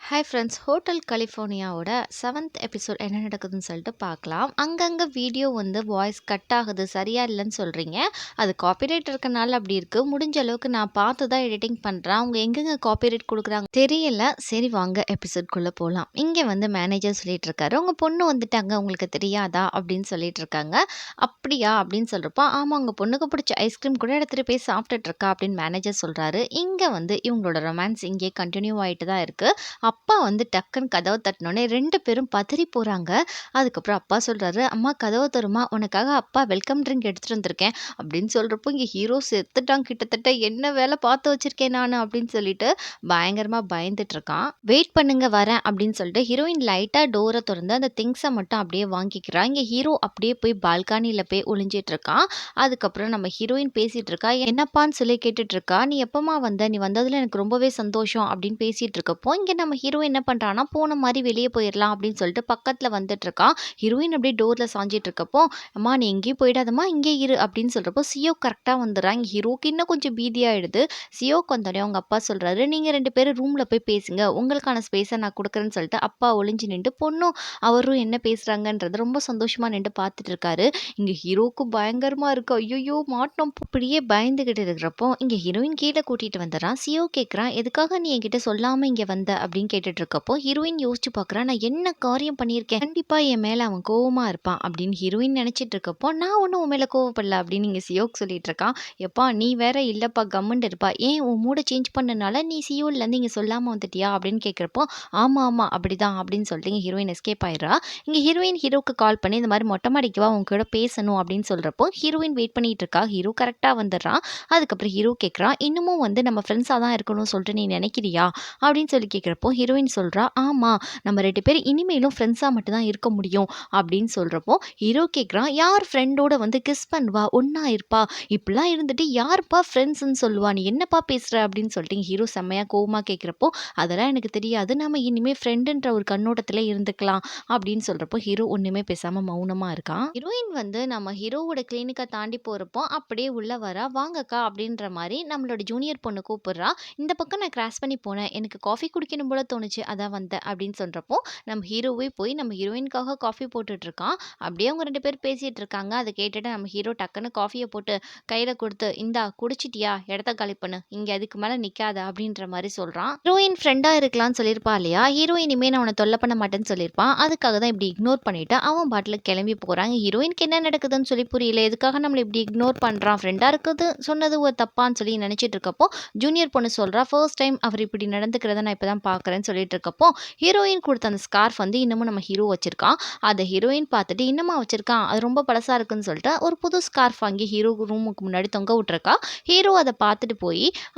Hi friends, hotel கலிஃபோர்னியாவோட 7th episode என்ன நடக்குதுன்னு சொல்லிட்டு பார்க்கலாம். அங்கங்கே வீடியோ வந்து வாய்ஸ் கட் ஆகுது, சரியா இல்லைன்னு சொல்கிறீங்க. அது காப்பிரைட் இருக்கனால அப்படி இருக்குது. முடிஞ்ச அளவுக்கு நான் பார்த்து தான் எடிட்டிங் பண்ணுறேன். அவங்க எங்கெங்கே காப்பிரைட் கொடுக்குறாங்க தெரியல. சரி வாங்க எபிசோட்குள்ளே போகலாம். இங்கே வந்து மேனேஜர் சொல்லிட்டு இருக்காரு, உங்கள் பொண்ணு வந்துட்டாங்க, உங்களுக்கு தெரியாதா அப்படின்னு சொல்லிட்டு இருக்காங்க. அப்படியா அப்படின்னு சொல்கிறப்போ, ஆமாம் உங்கள் பொண்ணுக்கு பிடிச்ச ஐஸ்கிரீம் கூட எடுத்துகிட்டு போய் சாப்பிட்டுட்டு இருக்கா அப்படின்னு மேனேஜர் சொல்கிறாரு. இங்கே வந்து இவங்களோட ரொமான்ஸ் இங்கே கண்டினியூ ஆகிட்டு தான் இருக்குது. அப்பா வந்து டக்குன்னு கதவை தட்டினோடனே 2 பேரும் பதறி போகிறாங்க. அதுக்கப்புறம் அப்பா சொல்கிறாரு, அம்மா கதவை தருமா, உனக்காக அப்பா வெல்கம் ட்ரிங்க் எடுத்துகிட்டு வந்திருக்கேன் அப்படின்னு சொல்கிறப்போ, இங்கே ஹீரோ செத்துட்டான் கிட்டத்தட்ட, என்ன வேலை பார்த்து வச்சிருக்கேன் நான் அப்படின்னு சொல்லிட்டு பயங்கரமாக பயந்துட்டு இருக்கான். வெயிட் பண்ணுங்க வரேன் அப்படின்னு சொல்லிட்டு ஹீரோயின் லைட்டாக டோரை திறந்து அந்த திங்ஸை மட்டும் அப்படியே வாங்கிக்கிறான். இங்கே ஹீரோ அப்படியே போய் பால்கனியில் போய் ஒளிஞ்சிட்டு இருக்கான். அதுக்கப்புறம் நம்ம ஹீரோயின் பேசிட்டு இருக்கா, என்னப்பான்னு சொல்லி கேட்டுட்டு இருக்கா, நீ எப்பமா வந்த, நீ வந்ததில் எனக்கு ரொம்பவே சந்தோஷம் அப்படின்னு பேசிட்டு இருக்கப்போ, இங்கே நம்ம ஹீரோ என்ன பண்ணுறான்னா, போன மாதிரி வெளியே போயிடலாம் அப்படின்னு சொல்லிட்டு பக்கத்தில் வந்துட்டு இருக்கான். ஹீரோயின் அப்படியே டோரில் சாஞ்சிட்டு இருக்கப்போ, அம்மா நீ எங்கேயும் போயிடாதம்மா இங்கே இரு அப்படின்னு சொல்கிறப்போ சியோ கரெக்டாக வந்துடுறான். இங்கே ஹீரோக்கு இன்னும் கொஞ்சம் பீதியாகிடுது. சியோக்கு வந்தோடனே அவங்க அப்பா சொல்கிறாரு, நீங்கள் 2 பேரும் ரூமில் போய் பேசுங்க, உங்களுக்கான ஸ்பேஸை நான் கொடுக்குறேன்னு சொல்லிட்டு அப்பா ஒளிஞ்சு நின்று பொண்ணும் அவரும் என்ன பேசுகிறாங்கன்றது ரொம்ப சந்தோஷமாக நின்று பார்த்துட்டு இருக்காரு. இங்கே ஹீரோக்கு பயங்கரமாக இருக்கு, ஐயோ மாட்டோம் இப்படியே பயந்துக்கிட்டு இருக்கிறப்போ இங்கே ஹீரோயின் கீழே கூட்டிகிட்டு வந்துடுறான். சியோ கேட்குறான், எதுக்காக நீ என்கிட்ட சொல்லாமல் இங்கே வந்த அப்படின்னு கேட்டுட்டு இருக்கப்போ ஹீரோயின் யோசிச்சு பார்க்குறா, நான் என்ன காரியம் பண்ணியிருக்கேன், கண்டிப்பா என் மேல அவன் கோவமா இருப்பான் அப்படின்னு ஹீரோயின் நினைச்சிட்டு இருக்கப்போ, நான் ஒன்றும் உன் மேல கோவப்படல அப்படின்னு இங்க சியோக் சொல்லிட்டு இருக்கான். எப்பா நீ வேற இல்லப்பா கம்முன்னு இருப்பா, ஏன் உன் மூட சேஞ்ச் பண்ணனால நீ சியோல இருந்து இங்க சொல்லாம வந்துட்டியா அப்படின்னு கேட்குறப்போ, ஆமா ஆமா அப்படிதான் அப்படின்னு சொல்லிட்டு இங்க ஹீரோயின் எஸ்கேப் ஆயிடுறா. இங்க ஹீரோயின் ஹீரோக்கு கால் பண்ணி இந்த மாதிரி மொட்டை மாடிக்கு வா, உங்க கூட பேசணும் அப்படின்னு சொல்றப்போ ஹீரோயின் வெயிட் பண்ணிட்டு இருக்கா. ஹீரோ கரெக்டா வந்துடுறான். அதுக்கப்புறம் ஹீரோ கேட்குறான், இன்னமும் வந்து நம்ம ஃப்ரெண்ட்ஸாக தான் இருக்கணும்னு சொல்லிட்டு நீ நினைக்கிறியா அப்படின்னு சொல்லி கேட்குறப்போ ஹீரோயின் சொல்கிறா, ஆமாம் நம்ம 2 பேர் இனிமேலும் ஃப்ரெண்ட்ஸாக மட்டும்தான் இருக்க முடியும் அப்படின்னு சொல்கிறப்போ ஹீரோ கேட்குறான், யார் ஃப்ரெண்டோட வந்து கிஸ் பண்ணுவா, ஒன்றா இருப்பா, இப்படிலாம் இருந்துட்டு யாருப்பா ஃப்ரெண்ட்ஸ்ன்னு சொல்லுவா, நீ என்னப்பா பேசுகிற அப்படின்னு சொல்லிட்டு ஹீரோ செம்மையாக கோவமாக கேட்குறப்போ, அதெல்லாம் எனக்கு தெரியாது, நம்ம இனிமேல் ஃப்ரெண்டுன்ற ஒரு கண்ணோட்டத்தில் இருந்துக்கலாம் அப்படின்னு சொல்கிறப்போ ஹீரோ ஒன்றுமே பேசாமல் மௌனமாக இருக்கான். ஹீரோயின் வந்து நம்ம ஹீரோவோட கிளினிக்கை தாண்டி போகிறப்போ அப்படியே உள்ள வரா, வாங்கக்கா அப்படின்ற மாதிரி நம்மளோட ஜூனியர் பொண்ணு கூப்பிடுறா. இந்த பக்கம் நான் கிராஸ் பண்ணி போனேன், எனக்கு காஃபி குடிக்கணும் போல தோணுச்சு, அதான் வந்தேன் அப்படின்னு சொல்கிறப்போ நம்ம ஹீரோவே போய் நம்ம ஹீரோயினுக்காக காஃபி போட்டுட்டு இருக்கான். அப்படியே அவங்க 2 பேர் பேசிட்டு இருக்காங்க. அதை கேட்டுட்டு நம்ம ஹீரோ டக்குன்னு காஃபியை போட்டு கையில் கொடுத்து, இந்தா குடிச்சிட்டியா, இடத்த காலி பண்ணு, இங்கே அதுக்கு மேலே நிற்காத அப்படின்ற மாதிரி சொல்கிறான். ஹீரோயின் ஃப்ரெண்டாக இருக்கலாம்னு சொல்லியிருப்பா இல்லையா, ஹீரோயின் இனிமேல் நான் அவனை தொல்லை பண்ண மாட்டேன்னு சொல்லியிருப்பான். அதுக்காக தான் இப்படி இக்னோர் பண்ணிட்டு அவன் பாட்டில் கிளம்பி போகிறாங்க. ஹீரோயினுக்கு என்ன நடக்குதுன்னு சொல்லி புரியல, எதுக்காக நம்மளை இப்படி இக்னோர் பண்ணுறான், ஃப்ரெண்டாக இருக்குது சொன்னது ஒரு தப்பான்னு சொல்லி நினச்சிட்டு இருக்கப்போ ஜூனியர் பொண்ணு சொல்கிறா, ஃபர்ஸ்ட் டைம் அவர் இப்படி நடந்துக்கிறத நான் இப்போ தான் பார்க்குறேன்னு சொல்லிட்டு இருக்கப்போ ஹீரோயின் கொடுத்த அந்த ஸ்கார்ஃப் வந்து இன்னமும் நம்ம ஹீரோ வச்சிருக்கான். அதை ஹீரோயின் பார்த்துட்டு, இன்னமா வச்சிருக்கான், அது ரொம்ப பழசாக இருக்குன்னு சொல்லிட்டு ஒரு புது ஸ்கார்ஃப் வாங்கி ஹீரோ ரூமுக்கு முன்னாடி தொங்க விட்டுருக்கா. ஹீரோ அதை பார்த்துட்டு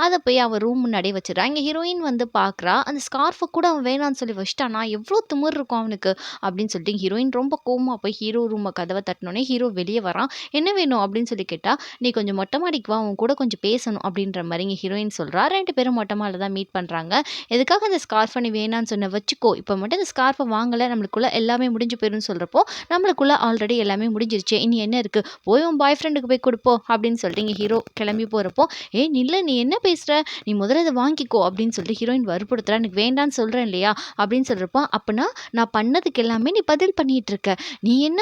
அதை போய் அவன் ரூம் முன்னாடியே வச்சிடறான். இங்கே ஹீரோயின் வந்து பார்க்குறா, அந்த ஸ்கார்ஃபை கூட அவன் வேணான்னு சொல்லி வச்சிட்டானா, எவ்வளோ திமிர் இருக்கும் அவனுக்கு அப்படின்னு சொல்லிட்டு ஹீரோயின் ரொம்ப கோவமாக போய் ஹீரோ ரூமை கதவை தட்டினோடனே ஹீரோ வெளியே வரான். என்ன வேணும் அப்படின்னு சொல்லி கேட்டா, நீ கொஞ்சம் மொட்டை மாடிக்கு வா, அவன் கூட கொஞ்சம் பேசணும் அப்படின்ற மாதிரி இங்கே ஹீரோயின் சொல்கிறா. 2 பேரும் மொட்டை மாடியில் தான் மீட் பண்ணுறாங்க. எதுக்காக அந்த ஸ்கார்ஃபை நீ வேணான்னு சொன்ன, வச்சுக்கோ, இப்போ மட்டும் இந்த ஸ்கார்ஃபை வாங்கலை, நம்மளுக்குள்ள எல்லாமே முடிஞ்சு போயிருன்னு சொல்கிறப்போ, நம்மளுக்குள்ள ஆல்ரெடி எல்லாமே முடிஞ்சிருச்சு, இனி என்ன இருக்குது, போய் உன் பாய் ஃப்ரெண்டுக்கு போய் கொடுப்போம் அப்படின்னு சொல்லிட்டு இங்கே ஹீரோ கிளம்பி போகிறப்போ, ஏய் நில்ல, நீ என்ன பேசுகிற, நீ முதல்ல இதை வாங்கிக்கோ அப்படின்னு சொல்லிட்டு ஹீரோயின் வற்புறுத்துறா. எனக்கு வேண்டான்னு சொல்கிறேன் இல்லையா அப்படின்னு சொல்கிறப்போ, அப்போனா நான் பண்ணதுக்கு எல்லாமே நீ பதில் பண்ணிட்டு இருக்க, நீ என்ன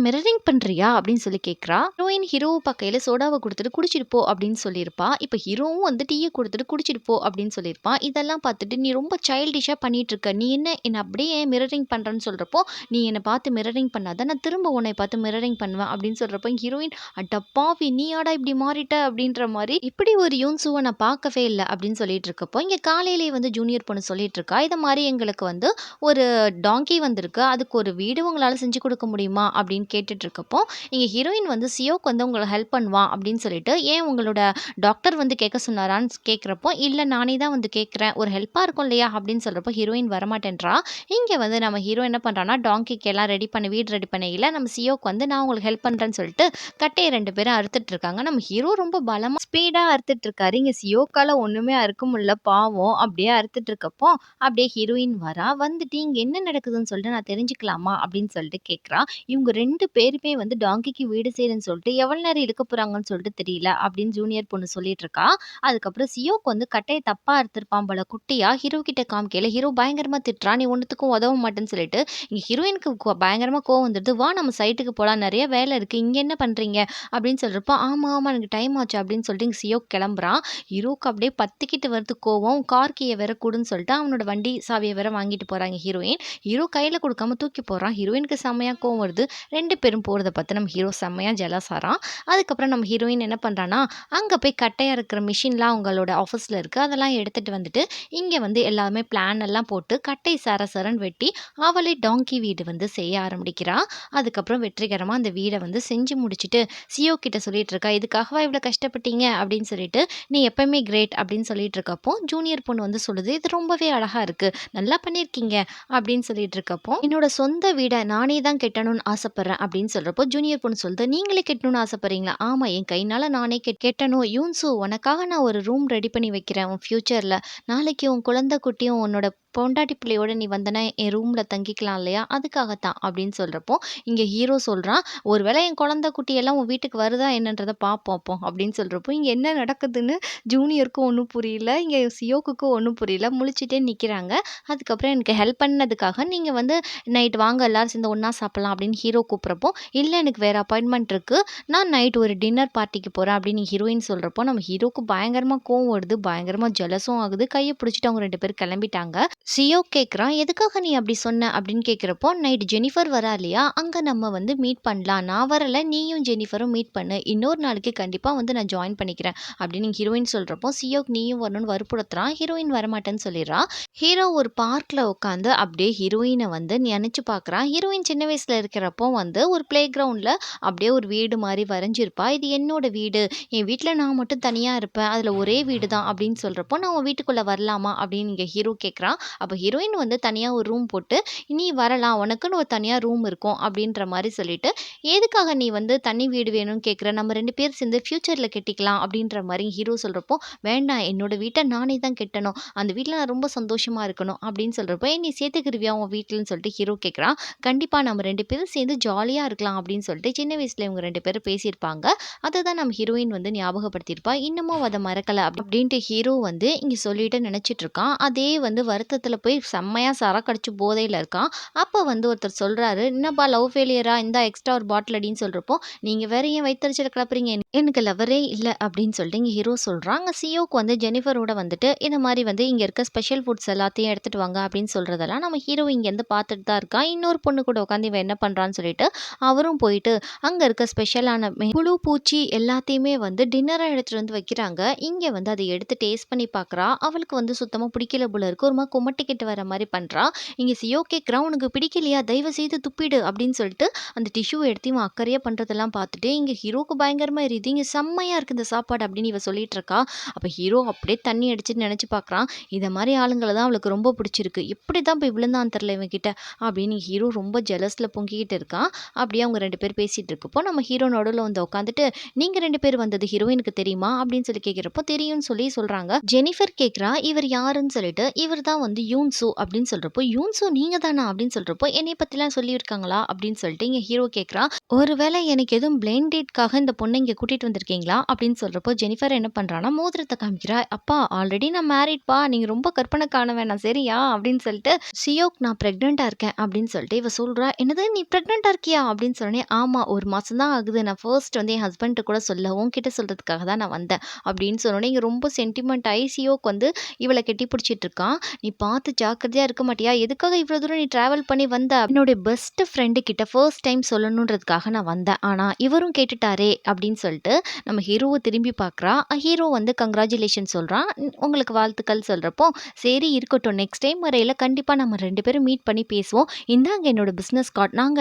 மிரரிங் பண்ணுறியா அப்படின்னு சொல்லி கேட்குறா. ஹீரோயின் ஹீரோவை பக்கையில் சோடாவை கொடுத்துட்டு குடிச்சிட்டு போ அப்படின்னு சொல்லியிருப்பா. இப்போ ஹீரோவும் வந்து டீயை கொடுத்துட்டு குடிச்சிட்டு போ அப்படின்னு சொல்லியிருப்பான். இதெல்லாம் பார்த்துட்டு, நீ ரொம்ப சைல்டிஷாக பண்ணிட்டு இருக்க, நீ என்ன அப்படியே மிரரிங் பண்ணுறேன்னு சொல்கிறப்போ, நீ என்னை பார்த்து மிரரிங் பண்ணாத, நான் திரும்ப உன்னை பார்த்து மிரரிங் பண்ணுவேன் அப்படின்னு சொல்கிறப்போ ஹீரோயின், அடப்பாவி நீயாடா இப்படி மாறிட்ட அப்படின்ற மாதிரி, இப்படி ஒரு யூன்சுவை நான் பார்க்கவே இல்லை அப்படின்னு சொல்லிட்டு இருக்கப்போ இங்கே காலையிலேயே வந்து ஜூனியர் பொண்ணு சொல்லிட்டு இருக்கா, இதை மாதிரி எங்களுக்கு வந்து ஒரு டாங்கி வந்திருக்கு, அதுக்கு ஒரு வீடு உங்களால் செஞ்சு கொடுக்க முடியுமா அப்படின்னு கேட்டுட்டு இருக்கப்போ இங்கே ஹீரோயின் வந்து சியோக்கு வந்து உங்களை ஹெல்ப் பண்ணுவான் அப்படின்னு சொல்லிட்டு, ஏன் உங்களோட டாக்டர் வந்து கேட்க சொன்னாரான்னு கேட்குறப்போ, இல்லை நானே தான் வந்து கேட்குறேன், ஒரு ஹெல்ப்பாக இருக்கும் இல்லையா அப்படின்னு சொல்கிறப்போ ஹீரோயின் வரமாட்டேன்றா. இங்கே வந்து நம்ம ஹீரோ என்ன பண்ணுறான்னா, டாங்கிக்கு எல்லாம் ரெடி பண்ணி வீடு ரெடி பண்ணையில் நம்ம சியோக்கு வந்து நான் உங்களுக்கு ஹெல்ப் பண்ணுறேன்னு சொல்லிட்டு கட்டையை 2 பேரும் அறுத்துட்டு இருக்காங்க. நம்ம ஹீரோ ரொம்ப பலமாக ஸ்பீடாக அறுத்துட்டு இருக்காரு. இங்கே சியோக்கால ஒன்றுமே அறுக்க முடியல, பாவம் அப்படியே அறுத்துட்டு இருக்கப்போ அப்படியே ஹீரோயின் வரா. வந்துட்டு இங்கே என்ன நடக்குதுன்னு சொல்லிட்டு நான் தெரிஞ்சுக்கலாமா அப்படின்னு சொல்லிட்டு கேட்குறா. இவங்க 2 பேருமே வந்து டாங்கிக்கு வீடு செய்யறேன்னு சொல்லிட்டு எவ்வளோ நேரம் இழுக்க போகிறாங்கன்னு சொல்லிட்டு தெரியல அப்படின்னு ஜூனியர் பொண்ணு சொல்லிட்டு இருக்கா. அதுக்கப்புறம் சியோக்கு வந்து கட்டையை தப்பாக அறுத்திருப்பான் போல, குட்டியா ஹீரோ கிட்ட காமிக்க காமிக்கையில ஹீரோ பயங்கரமா திட்டுறான். "நீ ஒண்ணுத்துக்கும் உதவ மாட்டேன்னு" சொல்லிட்டு. இங்க ஹீரோயினுக்கு பயங்கரமா கோவம் வந்துடுது. "வா நம்ம சைட்டுக்கு போலாம். நெறைய வேலை இருக்கு. இங்க என்ன பண்றீங்க?" அப்படின்னு சொல்றப்போ, "ஆமா, ஆமா எனக்கு டைம் ஆச்சு" அப்படின்னு சொல்லிட்டு இங்க சியோக் கிளம்புறான். ஹீரோக்கு அப்படியே பத்திக்கிட்டு வருது கோவம். கார் கீய வேற குடுன்னு சொல்லிட்டு அவனோட வண்டி சாவிய வேற வாங்கிட்டு போறாங்க ஹீரோயின். ஹீரோ கையில குடுக்காம தூக்கி போடுறான். ஹீரோயினுக்கு செம்மையா கோவம் வருது. 2 பேரும் போறத பார்த்து நம்ம ஹீரோ செம்மையா ஜெலஸ் ஆறான். அதுக்கப்புறம் நம்ம ஹீரோயின் என்ன பண்றான்னா, அங்க போய் கட்டையா இருக்கிற மிஷின்லாம் அவங்களோட ஆஃபீஸ்ல இருக்கு. அதெல்லாம் எடுத்துட்டு வந்துட்டு, இங்க வந்து எல்லாமே பிளான் எல்லாம் போட்டு கட்டை சர சரன்னு வெட்டி, அவளே டாங்கி வீடு வந்து செய்ய ஆரம்பிக்கிறா. அதுக்கப்புறம் வெற்றிகரமா அந்த வீட வந்து செஞ்சு முடிச்சுட்டு, சியோ கிட்ட சொல்லிட்டு இருக்கா, "இதுக்காகவா இவ்வளோ கஷ்டப்பட்டீங்க?" அப்படின்னு சொல்லிட்டு, "நீ எப்பவுமே கிரேட்" அப்படின்னு சொல்லிட்டு இருக்கப்போ, ஜூனியர் பொண்ணு வந்து சொல்லுது, "இது ரொம்பவே அழகா இருக்கு. நல்லா பண்ணியிருக்கீங்க" அப்படின்னு சொல்லிட்டு இருக்கப்போ, "என்னோட சொந்த வீட நானே தான் கட்டணும்னு ஆசைப்படுறேன்" அப்படின்னு சொல்றப்போ, ஜூனியர் பொண்ணு சொல்லுது, "நீங்களே கட்டணும்னு ஆசைப்படுறீங்களா?" "ஆமா, என் கையினால நானே கட்டணும். யூன்சு உனக்காக நான் ஒரு ரூம் ரெடி பண்ணி வைக்கிறேன் உன் ஃபியூச்சர்ல. நாளைக்கு உன் குழந்தை குட்டியும் உன்னோட பொண்டாட்டி பிள்ளையோட நீ வந்தனா என் ரூம்ல தங்கிக்கலாம் இல்லையா? அதுக்காகத்தான்" அப்படின்னு சொல்றப்போ, இங்க ஹீரோ சொல்றான், "ஒருவேளை என் குழந்தை குட்டி எல்லாம் உன் வீட்டுக்கு வருதா என்னன்றத பார்ப்போம் அப்போ" அப்படின்னு சொல்றப்போ, இங்க என்ன நடக்குதுன்னு ஜூனியருக்கும் ஒண்ணும் புரியல. இங்க சியோக்குக்கும் ஒண்ணும் புரியல. முழிச்சுட்டே நிக்கிறாங்க. அதுக்கப்புறம் எனக்கு ஹெல்ப் பண்ணதுக்காக நீங்க வந்து நைட் வாங்க எல்லாரும் சேர்ந்து ஒண்ணா சாப்பிடலாம் அப்படின்னு ஹீரோ கூப்பிடுறப்போ, "இல்ல எனக்கு வேற அப்பாயின்ட்மென்ட் இருக்கு. நான் நைட் ஒரு டின்னர் பார்ட்டிக்கு போறேன்" அப்படின்னு ஹீரோயின் சொல்றப்போ, நம்ம ஹீரோக்கு பயங்கரமா கோவம் வருது. பயங்கரமா ஜெலஸும் ஆகுது. கைய பிடிச்சுட்டு அவங்க 2 பேரும் கிளம்பிட்டாங்க. சியோ கேட்குறான், "எதுக்காக நீ அப்படி சொன்ன?" அப்படின்னு கேட்குறப்போ, "நைட் ஜெனிஃபர் வரா இல்லையா? அங்க நம்ம வந்து மீட் பண்ணலாம். நான் வரல, நீயும் ஜெனிஃபரும் மீட் பண்ணு. இன்னொரு நாளைக்கு கண்டிப்பா வந்து நான் ஜாயின் பண்ணிக்கிறேன்" அப்படின்னு ஹீரோயின் சொல்றப்போ, சியோக் நீயும் வரணும்னு வற்புறுத்துறான். ஹீரோயின் வரமாட்டேன்னு சொல்லிடுறா. ஹீரோ ஒரு பார்க்ல உட்காந்து அப்படியே ஹீரோயின வந்து நினைச்சு பார்க்குறான். ஹீரோயின் சின்ன வயசுல இருக்கிறப்போ வந்து ஒரு பிளே கிரவுண்ட்ல அப்படியே ஒரு வீடு மாரி வரைஞ்சிருப்பா. "இது என்னோட வீடு. என் வீட்ல நான் மட்டும் தனியா இருப்பேன். அதுல ஒரே வீடு தான்" அப்படின்னு சொல்றப்போ, "நான் உன் வீட்டுக்குள்ள வரலாமா?" அப்படின்னு இங்க ஹீரோ கேட்குறான். அப்ப ஹீரோயின் வந்து தனியா ஒரு ரூம் போட்டு, "நீ வரலாம். உனக்குன்னு ஒரு தனியா ரூம் இருக்கும்" அப்படின்ற மாரி சொல்லிட்டு, "எதுக்காக நீ வந்து தனி வீடு வேணும்னு கேட்குற? நம்ம 2 பேரும் சேர்ந்து ஃபியூச்சர்ல கட்டிக்கலாம்" அப்படின்ற மாரி ஹீரோ சொல்றப்போ, "வேண்டாம் என்னோட வீட்ட நானே தான் கட்டணும். அந்த வீட்ல நான் ரொம்ப சந்தோஷமா இருக்கணும்" அப்படின்னு சொல்றப்போ, "நீ சேர்த்துக்கிருவியா உன் வீட்லன்னு?" சொல்லிட்டு ஹீரோ கேட்குறான். "கண்டிப்பா நம்ம 2 பேரும் சேர்ந்து ஜாலியா இருக்கலாம்" அப்படின்னு சொல்லிட்டு சின்ன வயசுல இவங்க 2 பேரும் பேசியிருப்பாங்க. அததான் நம்ம ஹீரோயின் வந்து ஞாபகப்படுத்தியிருப்பா. இன்னமும் அத மறக்கல அப்படின்ட்டு ஹீரோ வந்து இங்க சொல்லிட்டு நினைச்சிட்டு இருக்கான். அதே வந்து வருத்தத்துல போய் செம்மையா சரக்கு அடிச்சு போதையில இருக்கான். அப்ப வந்து ஒருத்தர் சொல்றாரு, "என்னப்பா லவ் ஃபெயிலியரா? இந்தா எக்ஸ்ட்ரா ஒரு பாட்டில் அடின்னு" சொல்றப்போ, "நீங்க வேற ஏன் வயித்தெரிச்சல கிளப்புறீங்க? எனக்கு லவ்வரே இல்ல" அப்படின்னு சொல்லிட்டு இங்க ஹீரோ சொல்றான். அங்க சியோக்கு வந்து ஜெனிஃபரோட வந்துட்டு இந்த மாரி வந்து இங்க இருக்க ஸ்பெஷல் ஃபுட்ஸ் எல்லாத்தையும் எடுத்துட்டு வாங்க அப்படின்னு சொல்றதெல்லாம் நம்ம ஹீரோ இங்கேருந்து பார்த்துட்டு தான் இருக்கான். இன்னொரு பொண்ணு கூட உட்காந்து இவன் என்ன பண்றான்னு சொல்லிட்டு அவரும் போயிட்டு அங்க இருக்க ஸ்பெஷலான புழு, பூச்சி எல்லாத்தையுமே வந்து டின்னரா எடுத்துட்டு வந்து வைக்கிறாங்க. இங்க வந்து அத எடுத்து டேஸ்ட் பண்ணி பார்க்குறா. அவளுக்கு வந்து சுத்தமா பிடிக்கல போல இருக்கு. ஒரு மாரி குமட்டிக்கிட்டு வர மாரி பண்றா. இங்க சியோ கேட்குறான், "உனக்கு பிடிக்கலையா? தயவு செய்து துப்பிடு" அப்படின்னு சொல்லிட்டு அந்த டிஷ்யூ எடுத்து இவன் அக்கறையா பண்றதெல்லாம் பார்த்துட்டு இங்க ஹீரோக்கு பயங்கரமா எரியுது. "இங்க செம்மையா இருக்கு இந்த சாப்பாடு" அப்படின்னு இவ சொல்லிட்டு இருக்கா. அப்ப ஹீரோ அப்படியே தண்ணி அடிச்சுட்டு நெனச்சு பார்க்குறான். இத மாரி ஆளுங்கள தான் அவளுக்கு ரொம்ப பிடிச்சிருக்கு. எப்படிதான் போய் விழுந்தான்னு தெரியல இவன்கிட்ட அப்படின்னு ஹீரோ ரொம்ப ஜெலஸ்ல பொங்கிக்கிட்டு இருக்கான். அப்படியே அவங்க 2 பேரும் பேசிட்டு இருக்கப்போ, நம்ம ஹீரோ நடுவுல வந்து உட்காந்துட்டு, "நீங்க 2 பேரும் வந்தது ஹீரோயினுக்கு தெரியுமா?" அப்படின்னு சொல்லி கேட்கிறப்போ, தெரியும்னு சொல்லி சொல்றாங்க. ஜெனிஃபர் கேட்கிறா, "இவர் யாருன்னு?" சொல்லிட்டு, "இவர் தான் வந்து யூன்சு" அப்படின்னு சொல்றப்போ, "யூன்சு நீங்க தானா?" அப்படின்னு சொல்றப்போ, "என்னைய பத்திலாம் சொல்லியிருக்காங்களா?" அப்படின்னு சொல்லிட்டு இங்க ஹீரோ கேட்கிறான். "ஒருவேளை எனக்கு எதுவும் பிளைண்ட் டேட்காக இந்த பொண்ண இங்க கூட்டிட்டு வந்திருக்கீங்களா?" அப்படின்னு சொல்றப்போ, ஜெனிஃபர் என்ன பண்றான்னா, மோதிரத்த காமிக்கிறா. "அப்பா ஆல்ரெடி நான் மேரிட்ப்பா. நீங்க ரொம்ப கற்பனை காண வேணாம் சரியா?" அப்படின்னு சொல்லிட்டு, "சியோக் நான் பிரெக்னன்ட்டா இருக்கேன்" அப்படின்னு சொல்லிட்டு இவ சொல்றா. "என்னது நீ பிரெக்னன்ட்டா இருக்கியா?" அப்படின்னு சொன்னோனே, "ஆமா 1 மாசம் தான் ஆகுது. நான் ஃபர்ஸ்ட் வந்து என் ஹஸ்பண்ட்ட கூட சொல்லல. உன்கிட்ட சொல்றதுக்காக தான் நான் வந்தேன்" அப்படின்னு சொன்னோனே, இங்க ரொம்ப சென்டிமெண்ட் ஆயி சியோக் வந்து இவள கெட்டிப்பிடிச்சிட்டு இருக்கான். "நீ பார்த்து ஜாக்கிரதையா இருக்க மாட்டியா? எதுக்காக இவ்வளோ தூரம் நீ டிராவல் பண்ணி வந்த? என்னுடைய பெஸ்ட் ஃப்ரெண்டு கிட்ட ஃபர்ஸ்ட் டைம் சொல்லணுன்றதுக்காக நான் வந்தேன். ஆனா இவரும் கேட்டுட்டாரே" அப்படின்னு சொல்லிட்டு நம்ம ஹீரோவ திரும்பி பார்க்குறா. ஹீரோ வந்து கங்ராச்சுலேஷன் சொல்றான். உங்களுக்கு வாழ்த்துக்கள் சொல்றப்போ, "சரி இருக்கட்டும். நெக்ஸ்ட் டைம் வரையில கண்டிப்பா நம்ம 2 பேரும் மீட் பண்ணி பேசுவோம். இந்தாங்க என்னோட பிசினஸ் கார்ட். நாங்க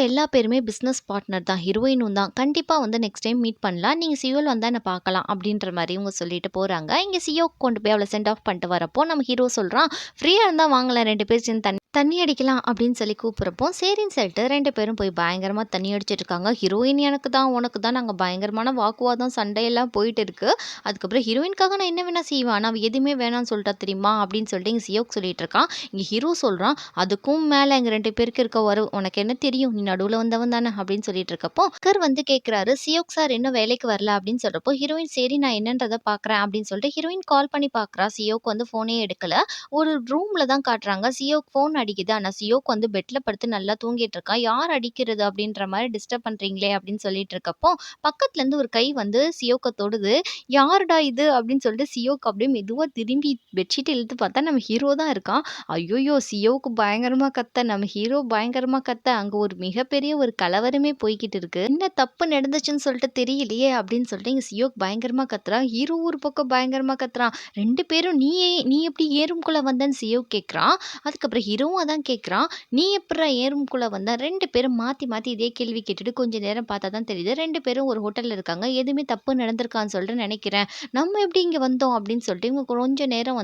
எல்லா பேருமே பிசினஸ் பார்ட்னர் தான். ஹீரோயினும் தான். கண்டிப்பா வந்து நெக்ஸ்ட் டைம் மீட் பண்ணலாம். நீங்க சியோல் வந்தா என்ன பார்க்கலாம்" அப்படின்ற மாரி இவங்க சொல்லிட்டு போறாங்க. இங்க சியோக்கு கொண்டு போய் அவள சென்ட் ஆஃப் பண்ணிட்டு வரப்போ, நம்ம ஹீரோ சொல்றான், "ஃப்ரீயா இருந்தா வாங்களேன் 2 பேரும் சேர்ந்து தண்ணி அடிக்கலாம் அப்படின்னு சொல்லி கூப்பிட்றப்போ சரின்னு சொல்லிட்டு 2 பேரும் போய் பயங்கரமா தண்ணி அடிச்சிட்டு இருக்காங்க. ஹீரோயின் எனக்கு தான், உனக்கு தான் நாங்க பயங்கரமான வாக்குவாதம், சண்டையெல்லாம் போயிட்டு இருக்கு. அதுக்கப்புறம் ஹீரோயினுக்காக நான் என்ன வேணா செய்வேன். ஆனா அவ எதுவுமே வேணான்னு சொல்லிட்டா தெரியுமா? அப்படின்னு சொல்லிட்டு இங்க சியோக் சொல்லிட்டு இருக்கான். இங்க ஹீரோ சொல்றான், அதுக்கும் மேல எங்க 2 பேருக்கு இருக்க உறவு உனக்கு என்ன தெரியும்? நீ நடுவுல வந்தவன் தானே அப்படின்னு சொல்லிட்டு இருக்கப்போ, வந்து கேட்கிறாரு, சியோக் சார் இன்னும் வேலைக்கு வரல அப்படின்னு சொல்றப்போ, ஹீரோயின் சரி நான் என்னன்றத பார்க்குறேன் அப்படின்னு சொல்லிட்டு ஹீரோயின் கால் பண்ணி பார்க்குறா. சியோக் ஃபோனே எடுக்கல. ஒரு ரூம்ல தான் காட்டுறாங்க. சியோக் ஃபோன் அடிக்குது. ஆனா சியோக் பெட்ல படுத்து நல்லா தூங்கிட்டு இருக்கான். யார் அடிக்கிறது அப்படின்ற மாரி டிஸ்டர்ப் பண்றீங்களே அப்படின்னு சொல்லிட்டு இருக்கப்போ, பக்கத்துல இருந்து ஒரு கை சியோக்க தொடுது. யாருடா இது அப்படின்னு சொல்லிட்டு சியோக் அப்படியே மெதுவா திரும்பி பெட்ஷீட் இழுத்து பார்த்தா நம்ம ஹீரோ தான் இருக்கான். ஐய்யய்யோ! சியோக்கு பயங்கரமா கத்த, நம்ம ஹீரோ பயங்கரமா கத்த, அங்க ஒரு மிகப்பெரிய ஒரு கலவரமே போய்க்கிட்டு இருக்கு. என்ன தப்பு நடந்துச்சுன்னு சொல்லிட்டு தெரியலையே அப்படின்னு சொல்லிட்டு இங்க சியோக் பயங்கரமா கத்துறான். ஹீரோ ஒரு பக்கம் பயங்கரமா கத்துறான். 2 பேரும் நீ எப்படி ஏன் ரூம்குள்ள வந்தன்னு சியோக் கேட்குறான். அதுக்கப்புறம் ஹீரோவும் அதான் கேட்குறான். நீ எப்புட்றா என் ரூம்குள்ள வந்த? 2 பேரும் மாத்தி மாத்தி இதே கேள்வி கேட்டுட்டு கொஞ்ச நேரம் பார்த்தா தான் தெரியுது. 2 பேரும் ஒரு ஹோட்டல்ல இருக்காங்க. எதுவுமே தப்பு நடந்திருக்கான்னு சொல்லிட்டு நினைக்கிறேன். நம்ம எப்படி இங்க வந்தோம் அப்படின்னு சொல்லிட்டு இவங்க கொஞ்ச நேரம்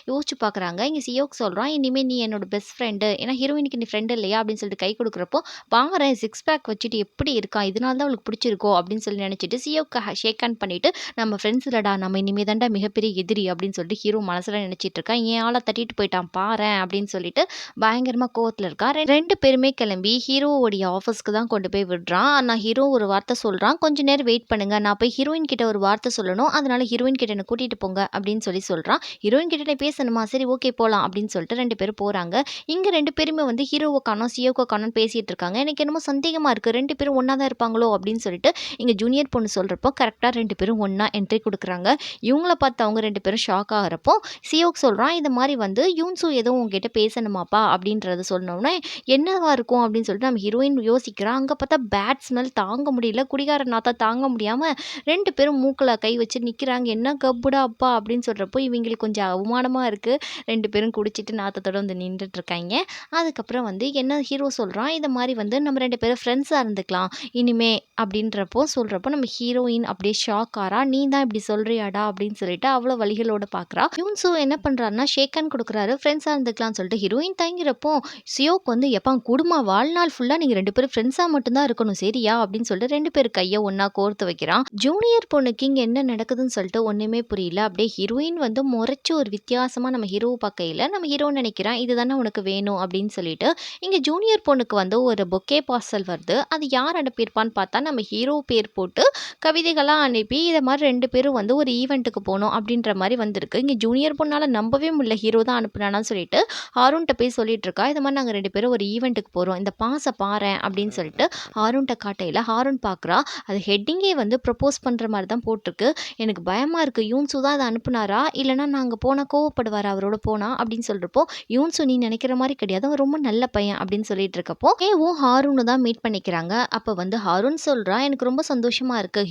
யோசிச்சு பார்க்குறாங்க. இங்க சியோக் சொல்றான், இனிமே நீ என்னோட பெஸ்ட் ஃப்ரெண்டு. ஏன்னா ஹீரோயினுக்கு நீ ஃப்ரெண்ட் இல்லையா அப்படின்னு சொல்லிட்டு கை கொடுக்குறப்போ, பாரேன் சிக்ஸ் பேக் வச்சுட்டு எப்படி இருக்கான். இதனால தான் அவளுக்கு பிடிச்சிருக்கோ அப்படின்னு சொல்லி நினைச்சிட்டு சியோக்கு ஷேக் ஹேண்ட் பண்ணிட்டு, நம்ம ஃப்ரெண்ட்ஸ் இல்லடா, நம்ம இனிமே தான்டா மிகப்பெரிய எதிரி அப்படின்னு சொல்லிட்டு ஹீரோ மனசுல நினைச்சிட்டு இருக்கான். என் ஆள தட்டிட்டு போயிட்டான் பாரேன் அப்படின்னு சொல்லிட்டு பயங்கரமா கோவத்துல இருக்கா. 2 பேருமே கிளம்பி ஹீரோவோடைய ஆஃபீஸ்க்கு தான் கொண்டு போய் விடுறான். ஆனா ஹீரோ ஒரு வார்த்தை சொல்றான், கொஞ்ச நேரம் வெயிட் பண்ணுங்க, நான் போய் ஹீரோயின் கிட்ட ஒரு வார்த்தை சொல்லணும், அதனால ஹீரோயின் கிட்ட என்ன கூட்டிட்டு போங்க அப்படின்னு சொல்றான். ஹீரோயின் கிட்ட நீ பேசணுமா, சரி ஓகே போலாம் அப்படின்னு சொல்லிட்டு 2 பேரும் போறாங்க. இங்க 2 பேருமே ஹீரோவை காணோம் சியோக்கோ காணோம்னு பேசிட்டு இருக்காங்க. எனக்கு என்னமோ சந்தேகமா இருக்கு, 2 பேரும் ஒண்ணா தான் இருப்பாங்களோ அப்படின்னு சொல்லிட்டு இங்க ஜூனியர் பொண்ணு சொல்றப்போ கரெக்டா 2 பேரும் ஒண்ணா என்ட்ரி கொடுக்குறாங்க. இவங்கள பார்த்து அவங்க 2 பேரும் ஷாக் ஆகுறப்போ சியோக் சொல்றான், இந்த மாதிரி யூன்சு ஏதோ உங்ககிட்ட பேசணுமாப்பா அப்படின்றத சொன்னோன்னே என்னவா இருக்கும் அப்படின்னு சொல்லிட்டு நம்ம ஹீரோயின் யோசிக்கிறான். அங்க பார்த்தா பேட் ஸ்மெல் தாங்க முடியல. குடிகார நாத்தம் தாங்க முடியாம 2 பேரும் மூக்குல கை வச்சு நிக்கிறாங்க. என்ன கப்புடா அப்பா அப்படின்னு சொல்றப்போ இவங்களுக்கு கொஞ்சம் அவமானமா இருக்கு. 2 பேரும் குடிச்சிட்டு நாத்தத்தோட நின்றுட்டு இருக்காங்க. அதுக்கப்புறம் என்ன ஹீரோ சொல்றான், இந்த மாதிரி நம்ம 2 பேரும் ஃப்ரெண்ட்ஸா இருந்துக்கலாம் இனிமே அப்படின்றப்போ சொல்றப்போ நம்ம ஹீரோயின் அப்படியே ஷாக் ஆறா. நீ தான் இப்படி சொல்றியாடா அப்படின்னு சொல்லிட்டு அவ்வளோ வழிகளோட பார்க்குறா. யூன்சு என்ன பண்றாருன்னா ஷேக் ஹேண்ட் கொடுக்குறாரு, ஃப்ரெண்ட்ஸா இருந்துக்கலாம்னு சொல்லிட்டு ஹீரோயின் தயங்குறப்போ சியோக் எப்பா குடும்பம் வாழ்நாள் ஃபுல்லா நீங்க 2 பேரும் ஃப்ரெண்ட்ஸா மட்டும் தான் இருக்கணும் சரியா அப்படின்னு சொல்லிட்டு 2 பேர் கையை ஒண்ணா கோர்த்து வைக்கிறான். ஜூனியர் பொண்ணுக்கு இங்க என்ன நடக்குதுன்னு சொல்லிட்டு ஒண்ணுமே புரியல. அப்படியே ஹீரோயின் முறைச்சு ஒரு வித்தியாசமா நம்ம ஹீரோவை பார்க்கையில நம்ம ஹீரோ நினைக்கிறான் இதுதானே உனக்கு வேணும் அப்படின்னு சொல்லிட்டு இங்க ஜூனியர் பொண்ணுக்கு ஒரு பொக்கே பார்சல் வருது. அது யார் அனுப்பியிருப்பான்னு பார்த்தா நம்ம ஹீரோ பேர் போட்டு கவிதைகள்லாம் அனுப்பி இதை மாதிரி 2 பேரும் ஒரு ஈவெண்ட்டுக்கு போகணும் அப்படின்ற மாதிரி வந்திருக்கு. இங்கே ஜூனியர் பொண்ணால் நம்பவே முடியல ஹீரோ தான் அனுப்புனான்னு சொல்லிட்டு ஹாரூன்ட்ட போய் சொல்லிட்டு இருக்கா. இது மாதிரி நாங்கள் 2 பேரும் ஒரு ஈவெண்ட்டுக்கு போகிறோம், இந்த பாஸை பாரேன் அப்படின்னு சொல்லிட்டு ஹாரூன்ட்ட காட்டையில் ஹாரூன் பார்க்குறா. அது ஹெட்டிங்கே ப்ரப்போஸ் பண்ணுற மாதிரி தான் போட்டிருக்கு. எனக்கு பயமாக இருக்குது, யூன்சு தான் அதை அனுப்புனாரா இல்லைனா நாங்கள் போனால் கோவப்படுவார் அவரோட போனா அப்படின்னு சொல்கிறப்போ யூன்சு நீ நினைக்கிற மாதிரி கிடையாது, அவன் ரொம்ப நல்ல பையன் அப்படின்னு சொல்லிட்டு இருக்கப்போ ஏவும் ஹாரூனு தான் மீட் பண்ணிக்கிறாங்க. அப்போ ஹாரூன் சொல்கிறா, எனக்கு ரொம்ப சந்தோஷமாக இருக்குது,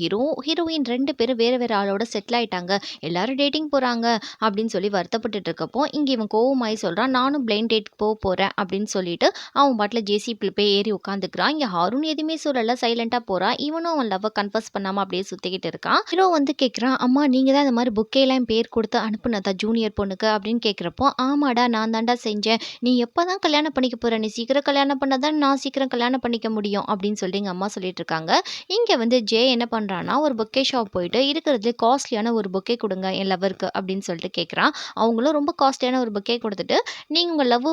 ஹீரோயின் 2 பேரும் வேறு வேறு ஆளோட செட்டில் ஆயிட்டாங்க, எல்லாரும் டேட்டிங் போகிறாங்க அப்படின்னு சொல்லி வருத்தப்பட்டுட்டு இருக்கப்போ இங்கே இவன் கோவமாயி சொல்கிறான், நானும் பிளைண்ட் டேட்டுக்கு போகிறேன் அப்படின்னு சொல்லிட்டு அவன் பாட்டில் ஜேசிபியில் போய் ஏறி உட்காந்துக்கிறான். இங்கே ஹாரூன் எதுவுமே சொல்லலை, சைலண்டாக போகிறான். இவனும் அவன் லவ்வை கன்ஃபர்ஸ் பண்ணாமல் அப்படியே சுற்றிக்கிட்டு இருக்கான். ஹீரோ கேட்குறான், அம்மா நீங்கள் தான் இந்த மாதிரி புக்கேலாம் பேர் கொடுத்து அனுப்புனதா ஜூனியர் பொண்ணுக்கு அப்படின்னு கேட்குறப்போ ஆமாடா நான் தாண்டா செஞ்சேன், நீ எப்போ தான் கல்யாணம் பண்ணிக்க போகிற, நீ சீக்கிரம் கல்யாணம் பண்ணாதான் நான் சீக்கிரம் கல்யாணம் பண்ணிக்க முடியும் அப்படின்னு சொல்லி எங்கள் அம்மா சொல்லிட்டு இருக்காங்க. இங்கே ஜே என்ன பண்ணுறான்னா ஒரு பொக்கே ஷாப் போயிட்டு இருக்கிறதுல காஸ்ட்லியான ஒரு பொக்கே கொடுங்க என் லவருக்கு அப்படின்னு சொல்லிட்டு கேட்குறான். அவங்களும் ரொம்ப காஸ்ட்லியான ஒரு பொக்கே கொடுத்துட்டு நீங்கள் உங்கள் லவ்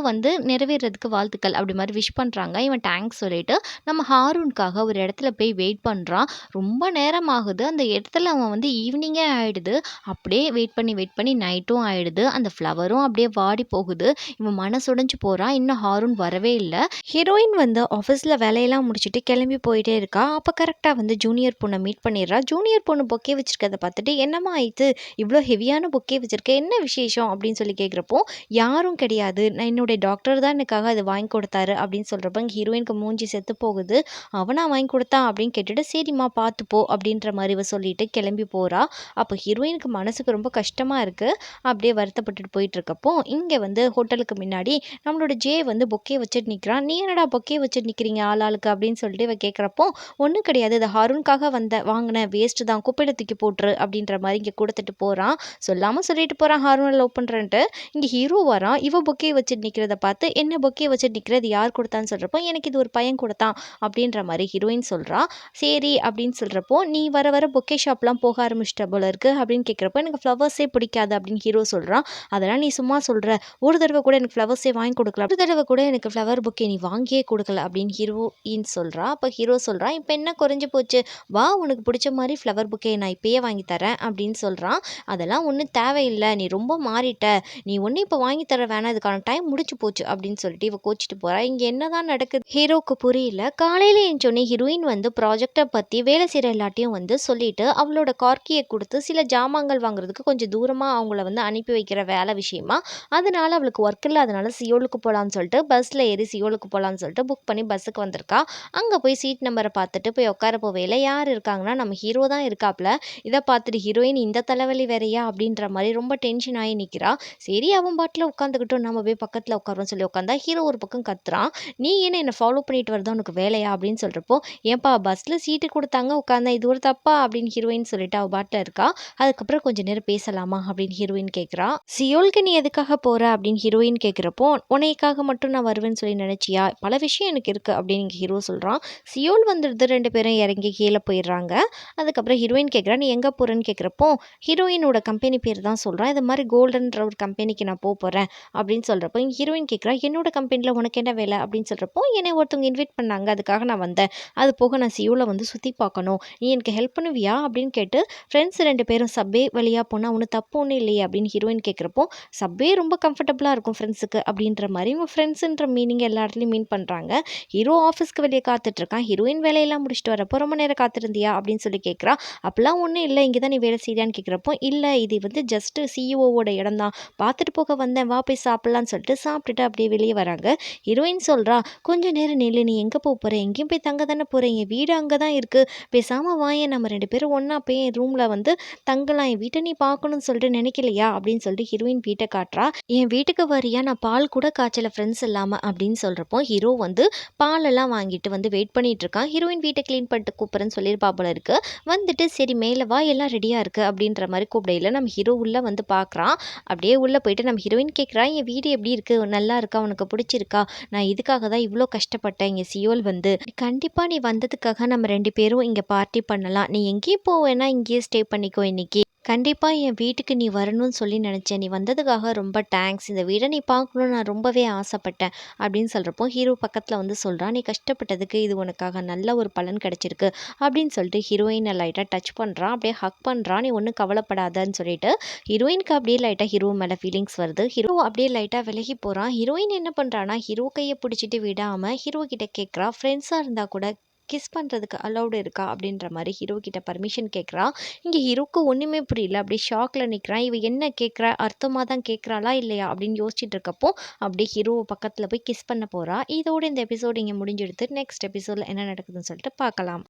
நிறைவேறதுக்கு வாழ்த்துக்கள் அப்படி மாதிரி விஷ் பண்ணுறாங்க. இவன் தேங்க்ஸ் சொல்லிட்டு நம்ம ஹாரூனுக்காக ஒரு இடத்துல போய் வெயிட் பண்ணுறான். ரொம்ப நேரம் ஆகுது. அந்த இடத்துல அவன் ஈவினிங்கே ஆயிடுது. அப்படியே வெயிட் பண்ணி நைட்டும் ஆயிடுது. அந்த ஃப்ளவரும் அப்படியே வாடி போகுது. இவன் மனசுடைஞ்சு போகிறான். இன்னும் ஹாரூன் வரவே இல்லை. ஹீரோயின் ஆஃபீஸில் வேலையெல்லாம் முடிச்சுட்டு கிளம்பி போயிட்டே இருக்கா. அப்போ கரெக்டாக ஜூனியர் பொண்ணை மீட் பண்ணிடுறா. ஜூனியர் பொண்ணு பொக்கே வச்சிருக்கதை பார்த்துட்டு என்னம்மா ஆயிடுத்து, இவ்வளோ ஹெவியான பொக்கே வச்சிருக்க, என்ன விசேஷம் அப்படின்னு சொல்லி கேட்குறப்போ யாரும் கிடையாது, நான் என்னுடைய டாக்டர் தான் எனக்காக அது வாங்கி கொடுத்தாரு அப்படின்னு சொல்கிறப்ப ஹீரோயினுக்கு மூஞ்சி செத்து போகுது. அவனா வாங்கி கொடுத்தான் அப்படின்னு கேட்டுட்டு சரிம்மா பார்த்துப்போ அப்படின்ற மாதிரி இவ சொல்லிட்டு கிளம்பி போகிறா. அப்போ ஹீரோயினுக்கு மனசுக்கு ரொம்ப கஷ்டமாக இருக்குது. அப்படியே வருத்தப்பட்டுட்டு போயிட்டு இருக்கப்போ இங்கே ஹோட்டலுக்கு முன்னாடி நம்மளோட ஜே பொக்கே வச்சுட்டு நிற்கிறான். நீ என்னடா பொக்கே வச்சுட்டு நிற்கிறீங்க ஆளாளுக்கு அப்படின்னு சொல்லிட்டு இவ கேட்குறப்போ ஒன்றும் கிடையாது, இது ஹாரூனுக்காக வாங்கின வேஸ்ட்டு தான், குப்பையில தூக்கி போட்டுரு அப்படின்ற மாதிரி இங்கே கொடுத்துட்டு போகிறான். சொல்லாமல் சொல்லிட்டு போகிறான் ஹாரூனை லவ் பண்ணுறேன்ட்டு. இங்கே ஹீரோ வரான். இவ பொக்கே வச்சுட்டு நிற்கிறத நிக்கிறத பார்த்து, "என்ன பொக்கே வச்சுட்டு நிக்கிற? இது யார் குடுத்தான்னு?" சொல்றப்போ, "எனக்கு இது ஒரு பையன் குடுத்தான்." அப்படின்ற மாரி ஹீரோயின் சொல்றா. "சரி" அப்படின்னு சொல்றப்போ, "நீ வர வர பொக்கே ஷாப்லாம் போக ஆரம்பிச்சிட்ட போல இருக்கு." அப்படின்னு கேட்கிறப்போ, "எனக்கு ஃப்ளவர்ஸே பிடிக்காது." அப்படின்னு ஹீரோ சொல்றான். "அதெல்லாம் நீ சும்மா சொல்ற. ஒரு தடவ கூட எனக்கு ஃப்ளவர்ஸே வாங்கி குடுக்கல. ஒரு தடவ கூட எனக்கு ஃப்ளவர் பொக்கே நீ வாங்கியே குடுக்கல." அப்படின்னு ஹீரோயின் சொல்றா. அப்ப ஹீரோ சொல்றான், "இப்ப என்ன குறைஞ்சு போச்சு? வா உனக்கு புடிச்ச மாரி ஃப்ளவர் பொக்கே நான் இப்பயே வாங்கி தரேன்." அப்படின்னு சொல்றான். "அதெல்லாம் ஒண்ணும் தேவையில்ல. நீ ரொம்ப மாறிட்ட. நீ ஒண்ணும் இப்ப வாங்கி தர வேணாம். இதுக்கான டைம் முடிஞ்சு போச்சு." அப்படின்னு சொல்லிட்டு இவ கோச்சிட்டு போறா. இங்க என்னதான் நடக்குது? ஹீரோக்கு புரியல. காலையில எந்திச்சோனே ஹீரோயின் வந்து ப்ராஜெக்ட்ட பத்தி வேலை செய்ற எல்லார்ட்டயும் வந்து சொல்லிட்டு, அவளோட கார் கீய குடுத்து சில ஜாமான்கள் வாங்குறதுக்கு கொஞ்சம் தூரமா அவங்கள வந்து அனுப்பி வைக்கிற வேலை விஷயமா, அதனால அவளுக்கு ஒர்க் இல்லாதனால சியோலுக்கு போலான்னு சொல்லிட்டு பஸ்ல ஏறி சியோலுக்கு போலான்னு சொல்லிட்டு புக் பண்ணி பஸ்ஸுக்கு வந்திருக்கா. அங்க போய் சீட் நம்பர பார்த்துட்டு போய் உட்கார போவையில யார் இருக்காங்கன்னா, நம்ம ஹீரோ தான் இருக்காப்ல. இத பார்த்துட்டு ஹீரோயின் இந்த தலைவலி வேறயா? அப்படின்ற மாரி ரொம்ப டென்ஷன் ஆயி நிக்கிறா. சரி அவன் பாட்டுல உட்காந்துக்கட்டும் நம்ம போய் பக்கத்துல உட்காருவோம்னு சொல்லி உட்காந்தா, ஹீரோ ஒரு பக்கம் கத்துறான். "நீ என்ன ஃபாலோ பண்ணிட்டு வரதா உனக்கு வேலையா?" அப்படின்னு சொல்றப்போ, "ஏன்பா பஸ்ல சீட்டு குடுத்தாங்க உட்காந்தேன். இது ஒரு தப்பா?" அப்படின்னு ஹீரோயின் சொல்லிட்டு அவ பாட்டுல இருக்கா. அதுக்கப்புறம் "கொஞ்ச நேரம் பேசலாமா?" அப்படின்னு ஹீரோயின் கேட்குறா. "சியோலுக்கு நீ எதுக்காக போற?" அப்படின்னு ஹீரோயின் கேட்குறப்போ, "உன்னைக்காக மட்டும் நான் வருவேன்னு சொல்லி நினைச்சியா? பல விஷயம் எனக்கு இருக்கு." அப்படின்னு இங்க ஹீரோ சொல்றான். சியோல் வந்துடுது 2 பேரும் இறங்கி கீழ போயிடுறாங்க. அதுக்கப்புறம் ஹீரோயின் கேட்குறா, "நீ எங்க போறன்னு?" கேட்குறப்போ, ஹீரோயினோட கம்பெனி பேர் தான் சொல்றான். "இது மாரி கோல்டன்ற ஒரு கம்பெனிக்கு நான் போறேன்." அப்படின்னு சொல்றப்போ, இங்க ஹீரோயின் கேட்குறா, "என்னோட கம்பெனில உனக்கு என்ன வேலை?" அப்படின்னு சொல்றப்போ, "என்னை ஒருத்தவங்க இன்வைட் பண்ணாங்க. அதுக்காக நான் வந்தேன். அது போக நான் சியோல வந்து சுத்தி பார்க்கணும். நீ எனக்கு ஹெல்ப் பண்ணுவியா?" அப்படின்னு கேட்டு, ஃப்ரெண்ட்ஸ் 2 பேரும் சப்வே வழியா போனா ஒண்ணும் தப்பு ஒண்ணும் இல்லையே அப்படின்னு ஹீரோயின் கேட்குறப்போ, "சப்வே ரொம்ப கம்ஃபர்டபுளா இருக்கும் ஃப்ரெண்ட்ஸுக்கு." அப்படின்ற மாரி இவங்க ஃப்ரெண்ட்ஸ்ன்ற மீனிங் எல்லா இடத்துலயும் மீன் பண்றாங்க. ஹீரோ ஆஃபீஸ்க்கு வெளிய காத்துட்டு இருக்கான். ஹீரோயின் வேலையெல்லாம் முடிச்சுட்டு வரப்போ, "ரொம்ப நேரம் காத்திருந்தியா?" அப்படின்னு சொல்லி கேட்குறா. "அப்பலாம் ஒண்ணும் இல்ல. இங்க தான் நீ வேலை செய்றியான்னு?" கேட்குறப்போ, "இல்ல இது வந்து ஜஸ்ட் சிஇஓவோட இடம் தான். பார்த்துட்டு போக வந்தேன். வா போய் சாப்பிடலாம்ன்னு" சொல்லிட்டு சாப்பிட்டுட்டு அப்படியே வெளிய வராங்க. ஹீரோயின் சொல்றா, "கொஞ்ச நேரம் நில்லு. நீ எங்க போற? எங்கேயும் போய் தங்க தானே போற? என் வீடு அங்க தான் இருக்கு. பேசாம வாயேன் நம்ம 2 பேரும் ஒண்ணா போய் என் ரூம்ல வந்து தங்கலாம். என் வீட்ட நீ பார்க்கணும்னு சொல்லிட்டு நினைக்கலையா?" அப்படின்னு சொல்லிட்டு ஹீரோயின் வீட்ட காட்டுறா. "என் வீட்டுக்கு வரியா? நான் பால் கூட காய்ச்சல ஃப்ரெண்ட்ஸ் இல்லாம." அப்படின்னு சொல்றப்போ, ஹீரோ வந்து பாலெல்லாம் வாங்கிட்டு வந்து வெயிட் பண்ணிட்டு இருக்கான். ஹீரோயின் வீட்ட கிளீன் பண்ணிட்டு கூப்பிடுறேன்னு சொல்லியிருப்பா போல இருக்கு. வந்துட்டு, "சரி மேல வா எல்லாம் ரெடியா இருக்கு." அப்படின்ற மாரி கூப்பிடையில நம்ம ஹீரோ உள்ள வந்து பார்க்குறான். அப்படியே உள்ள போயிட்டு நம்ம ஹீரோயின் கேட்குறா, "என் வீடு எப்படி இருக்கு? நல்லா இருக்கா? உனக்கு பிடிச்சிருக்கா? நான் இதுக்காக தான் இவ்ளோ கஷ்டப்பட்டேன் இங்க சியோல் வந்து. கண்டிப்பா நீ வந்ததுக்காக நம்ம 2 பேரும் இங்க பார்ட்டி பண்ணலாம். நீ எங்கேயும் போவேன்னா இங்கேயே ஸ்டே பண்ணிக்கோ இன்னைக்கு. கண்டிப்பா என் வீட்டுக்கு நீ வரணும்னு சொல்லி நினைச்சேன். நீ வந்ததுக்காக ரொம்ப தேங்க்ஸ். இந்த வீட நீ பார்க்கணும்னு நான் ரொம்பவே ஆசைப்பட்டேன்." அப்படின்னு சொல்றப்போ, ஹீரோ பக்கத்துல வந்து சொல்றான், "நீ கஷ்டப்பட்டதுக்கு இது உனக்காக நல்ல ஒரு பலன் கிடைச்சிருக்கு." அப்படின்னு சொல்லிட்டு ஹீரோயின லைட்டா டச் பண்றான். அப்படியே ஹக் பண்றான். "நீ ஒண்ணும் கவலைப்படாதன்னு" சொல்லிட்டு ஹீரோயினுக்கு அப்படியே லைட்டா ஹீரோ மேல ஃபீலிங்ஸ் வருது. ஹீரோ அப்படியே லைட்டா விலகி போறான். ஹீரோயின் என்ன பண்றான்னா, ஹீரோ கைய பிடிச்சிட்டு விடாம ஹீரோ கிட்ட கேட்குறா, "ஃப்ரெண்ட்ஸா இருந்தா கூட கிஸ் பண்றதுக்கு அலவுட் இருக்கா?" அப்படின்ற மாரி ஹீரோ கிட்ட பர்மிஷன் கேட்குறா. இங்க ஹீரோக்கு ஒண்ணுமே புரியல. அப்படியே ஷாக்ல நிக்கிறான். இவ என்ன கேட்கிறா? அர்த்தமா தான் கேட்கிறாளா? இல்லையா? அப்படின்னு யோசிச்சுட்டு இருக்கப்போ, அப்படியே ஹீரோ பக்கத்துல போய் கிஸ் பண்ண போறா. இதோட இந்த எபிசோட் இங்க முடிஞ்சிடுது. நெக்ஸ்ட் எபிசோட்ல என்ன நடக்குதுன்னு சொல்லிட்டு பார்க்கலாம்.